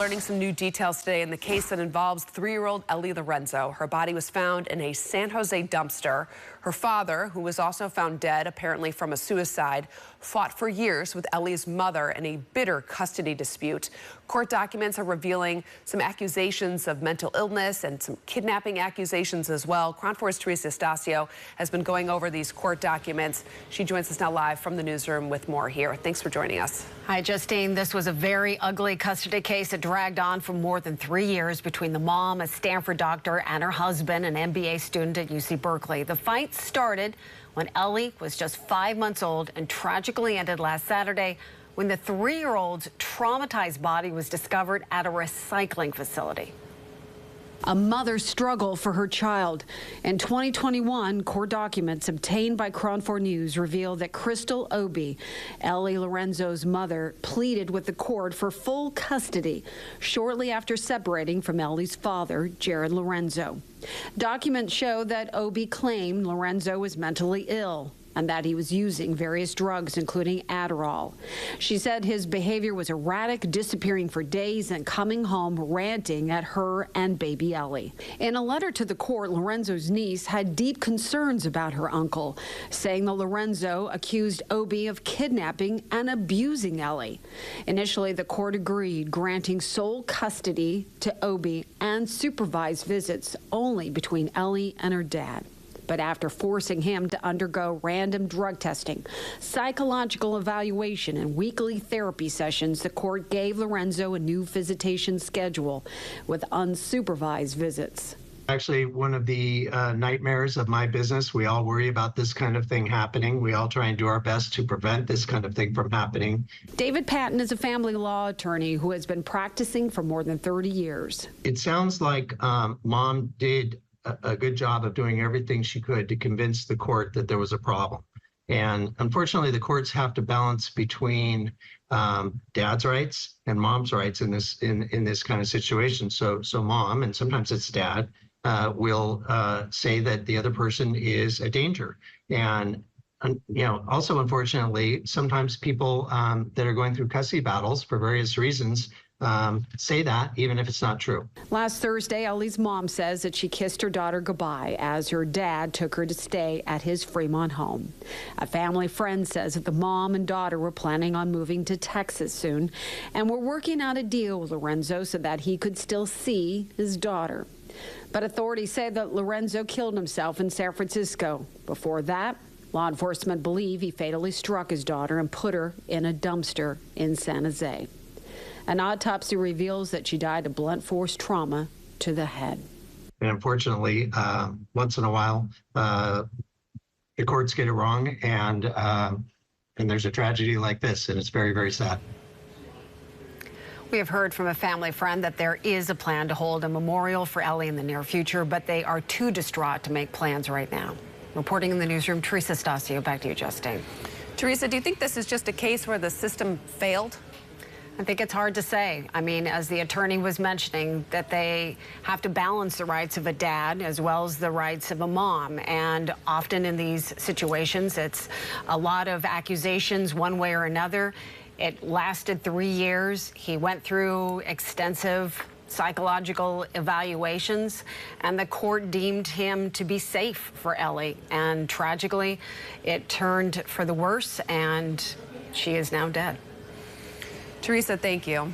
Learning some new details today in the case that involves 3-year-old Ellie Lorenzo. Her body was found in a San Jose dumpster. Her father, who was also found dead, apparently from a suicide, fought for years with Ellie's mother in a bitter custody dispute. Court documents are revealing some accusations of mental illness and some kidnapping accusations as well. KRON 4's Teresa Estacio has been going over these court documents. She joins us now live from the newsroom with more here. Thanks for joining us. Hi, Justine. This was a very ugly custody case that dragged on for more than 3 years between the mom, a Stanford doctor, and her husband, an MBA student at UC Berkeley. The fight started when Ellie was just 5 months old and tragically ended last Saturday when the 3-year-old's traumatized body was discovered at a recycling facility. A mother's struggle for her child. In 2021, court documents obtained by KRON 4 News reveal that Crystal Obi, Ellie Lorenzo's mother, pleaded with the court for full custody shortly after separating from Ellie's father, Jared Lorenzo. Documents show that Obi claimed Lorenzo was mentally ill and that he was using various drugs, including Adderall. She said his behavior was erratic, disappearing for days and coming home ranting at her and baby Ellie. In a letter to the court, Lorenzo's niece had deep concerns about her uncle, saying that Lorenzo accused Obi of kidnapping and abusing Ellie. Initially, the court agreed, granting sole custody to Obi and supervised visits only between Ellie and her dad. But after forcing him to undergo random drug testing, psychological evaluation, and weekly therapy sessions, the court gave Lorenzo a new visitation schedule with unsupervised visits. Actually, one of the nightmares of my business. We all worry about this kind of thing happening. We all try and do our best to prevent this kind of thing from happening. David Patton is a family law attorney who has been practicing for more than 30 years. It sounds like Mom did a good job of doing everything she could to convince the court that there was a problem. And unfortunately, the courts have to balance between dad's rights and mom's rights in this kind of situation. So mom, and sometimes it's dad, will say that the other person is a danger. And also, unfortunately, sometimes people that are going through custody battles for various reasons say that, even if it's not true. Last Thursday, Ellie's mom says that she kissed her daughter goodbye as her dad took her to stay at his Fremont home. A family friend says that the mom and daughter were planning on moving to Texas soon and were working out a deal with Lorenzo so that he could still see his daughter. But authorities say that Lorenzo killed himself in San Francisco. Before that, law enforcement believe he fatally struck his daughter and put her in a dumpster in San Jose. An autopsy reveals that she died of blunt force trauma to the head. And unfortunately, once in a while, the courts get it wrong, and there's a tragedy like this, and it's very, very sad. We have heard from a family friend that there is a plan to hold a memorial for Ellie in the near future, but they are too distraught to make plans right now. Reporting in the newsroom, Teresa Estacio. Back to you, Justine. Teresa, do you think this is just a case where the system failed? I think it's hard to say. I mean, as the attorney was mentioning, that they have to balance the rights of a dad as well as the rights of a mom. And often in these situations, it's a lot of accusations one way or another. It lasted 3 years. He went through extensive psychological evaluations, and the court deemed him to be safe for Ellie. And tragically, it turned for the worse, and she is now dead. Teresa, thank you.